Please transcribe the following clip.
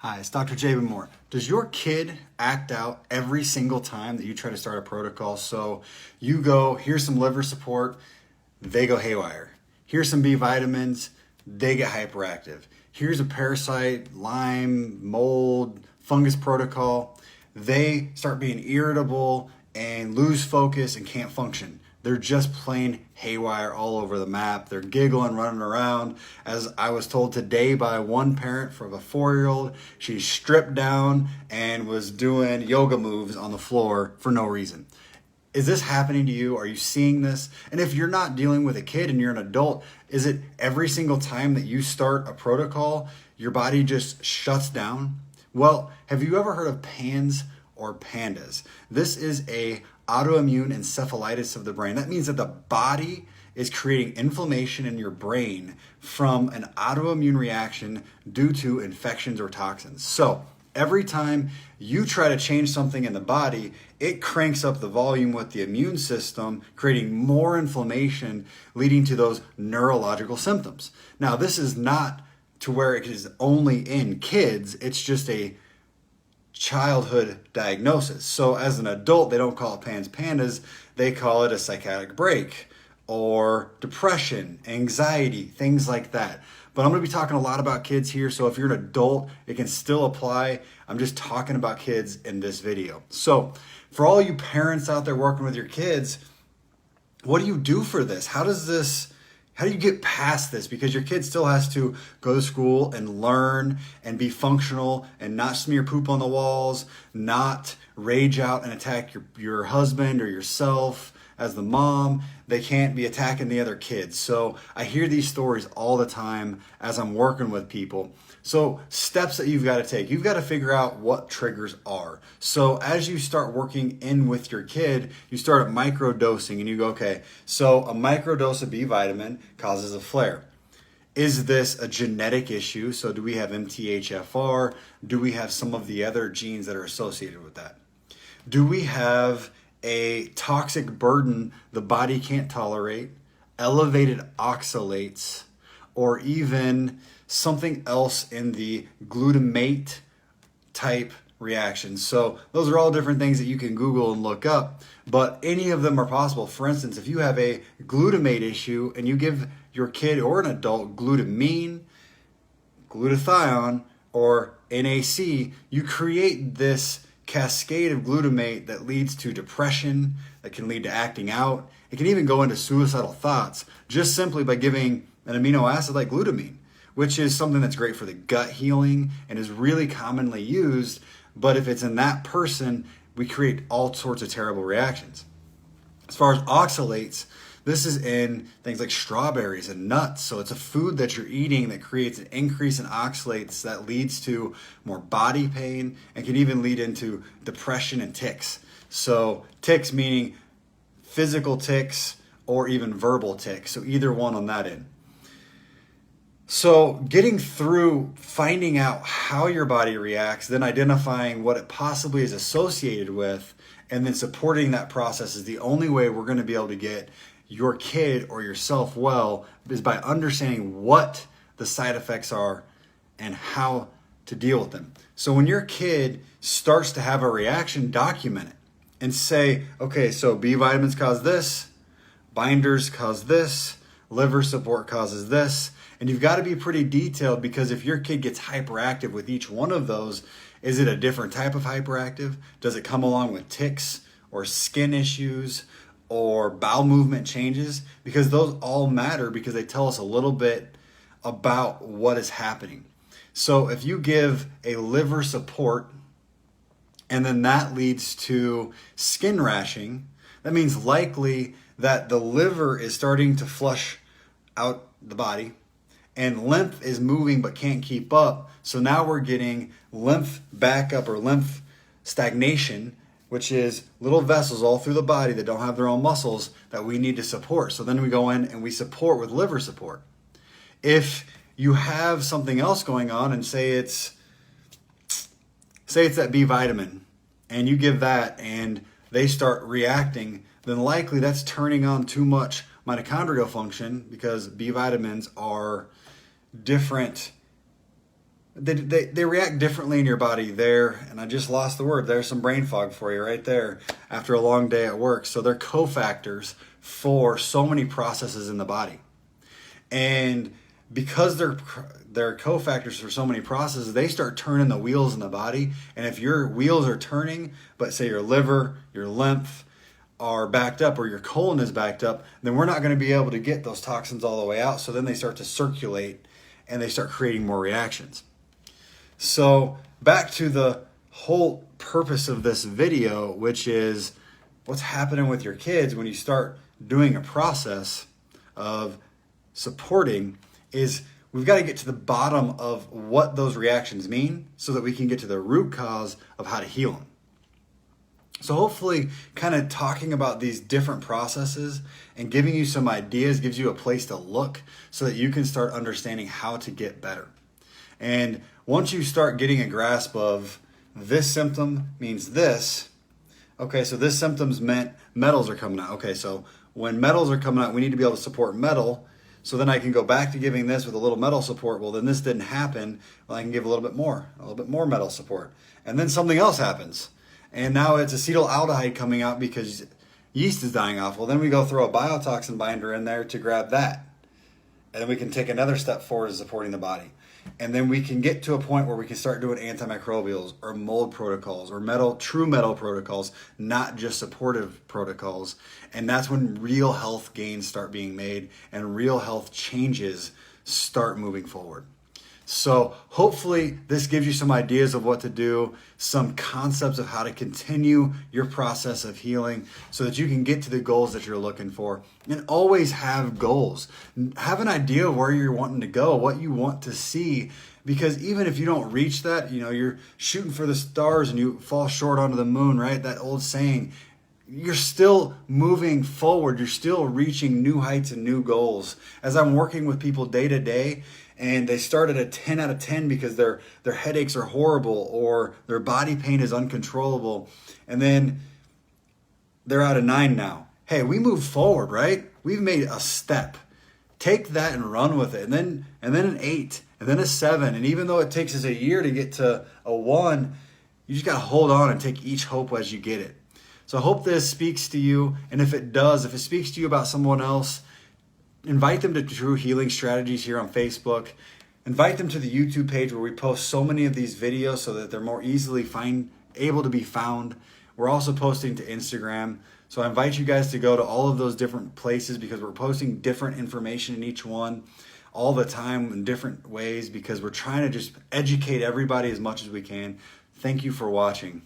Hi, it's Dr. Jaban. Does your kid act out every single time that you try to start a protocol? So you go, here's some liver support, they go haywire. Here's some B vitamins, they get hyperactive. Here's a parasite, Lyme, mold, fungus protocol. They start being irritable and lose focus and can't function. They're just plain haywire all over the map. They're giggling, running around. As I was told today by one parent for a 4-year-old, she stripped down and was doing yoga moves on the floor for no reason. Is this happening to you? Are you seeing this? And if you're not dealing with a kid and you're an adult, is it every single time that you start a protocol, your body just shuts down? Well, have you ever heard of PANS or PANDAS? This is a autoimmune encephalitis of the brain. That means that the body is creating inflammation in your brain from an autoimmune reaction due to infections or toxins. So every time you try to change something in the body, it cranks up the volume with the immune system, creating more inflammation, leading to those neurological symptoms. Now, this is not to where it is only in kids. It's just a childhood diagnosis. So as an adult, they don't call it PANS PANDAS, they call it a psychotic break or depression, anxiety, things like that. But I'm going to be talking a lot about kids here, so if you're an adult, it can still apply. I'm just talking about kids in this video. So for all you parents out there working with your kids, what do you do for this? How do you get past this? Because your kid still has to go to school and learn and be functional and not smear poop on the walls, not rage out and attack your husband or yourself as the mom. They can't be attacking the other kids. So I hear these stories all the time as I'm working with people. So steps that you've got to take. You've got to figure out what triggers are. So as you start working in with your kid, you start at micro dosing and you go, okay, so a micro dose of B vitamin causes a flare. Is this a genetic issue? So do we have MTHFR? Do we have some of the other genes that are associated with that? Do we have a toxic burden the body can't tolerate, elevated oxalates, or even something else in the glutamate type reactions? So those are all different things that you can Google and look up, but any of them are possible. For instance, if you have a glutamate issue and you give your kid or an adult glutamine, glutathione, or NAC, you create this cascade of glutamate that leads to depression, that can lead to acting out. It can even go into suicidal thoughts just simply by giving an amino acid like glutamine, which is something that's great for the gut healing and is really commonly used. But if it's in that person, we create all sorts of terrible reactions. As far as oxalates, this is in things like strawberries and nuts. So it's a food that you're eating that creates an increase in oxalates that leads to more body pain and can even lead into depression and tics. So tics meaning physical tics or even verbal tics. So either one on that end. So getting through finding out how your body reacts, then identifying what it possibly is associated with, and then supporting that process is the only way we're going to be able to get your kid or yourself well, is by understanding what the side effects are and how to deal with them. So when your kid starts to have a reaction, document it and say, okay, so B vitamins cause this, binders cause this, liver support causes this. And you've got to be pretty detailed, because if your kid gets hyperactive with each one of those, is it a different type of hyperactive? Does it come along with tics or skin issues or bowel movement changes? Because those all matter, because they tell us a little bit about what is happening. So if you give a liver support and then that leads to skin rashing, that means likely that the liver is starting to flush out the body and lymph is moving but can't keep up. So now we're getting lymph backup or lymph stagnation, which is little vessels all through the body that don't have their own muscles that we need to support. So then we go in and we support with liver support. If you have something else going on and say it's that B vitamin and you give that and they start reacting, then likely that's turning on too much mitochondrial function, because B vitamins are different they react differently in your body there. And I just lost the word. There's some brain fog for you right there after a long day at work. So they're cofactors for so many processes in the body. And because they're cofactors for so many processes, they start turning the wheels in the body. And if your wheels are turning, but say your liver, your lymph are backed up, or your colon is backed up, then we're not going to be able to get those toxins all the way out. So then they start to circulate and they start creating more reactions. So back to the whole purpose of this video, which is what's happening with your kids when you start doing a process of supporting, is we've got to get to the bottom of what those reactions mean so that we can get to the root cause of how to heal them. So hopefully kind of talking about these different processes and giving you some ideas gives you a place to look so that you can start understanding how to get better. And once you start getting a grasp of this symptom means this, okay, so this symptom's meant metals are coming out. Okay, so when metals are coming out, we need to be able to support metal. So then I can go back to giving this with a little metal support. Well, then this didn't happen. Well, I can give a little bit more metal support. And then something else happens. And now it's acetaldehyde coming out because yeast is dying off. Well, then we go throw a biotoxin binder in there to grab that. And then we can take another step forward in supporting the body. And then we can get to a point where we can start doing antimicrobials or mold protocols or true metal protocols, not just supportive protocols. And that's when real health gains start being made and real health changes start moving forward. So hopefully this gives you some ideas of what to do, some concepts of how to continue your process of healing so that you can get to the goals that you're looking for. And always have goals. Have an idea of where you're wanting to go, what you want to see, because even if you don't reach that, you're shooting for the stars and you fall short onto the moon, right? That old saying. You're still moving forward. You're still reaching new heights and new goals. As I'm working with people day to day, and they start at a 10 out of 10 because their headaches are horrible or their body pain is uncontrollable, and then they're at a 9 now. Hey, we moved forward, right? We've made a step. Take that and run with it. And then an 8, and then a 7. And even though it takes us a year to get to a 1, you just got to hold on and take each hope as you get it. So I hope this speaks to you. And if it does, if it speaks to you about someone else, invite them to True Healing Strategies here on Facebook. Invite them to the YouTube page where we post so many of these videos so that they're more easily able to be found. We're also posting to Instagram. So I invite you guys to go to all of those different places because we're posting different information in each one all the time in different ways because we're trying to just educate everybody as much as we can. Thank you for watching.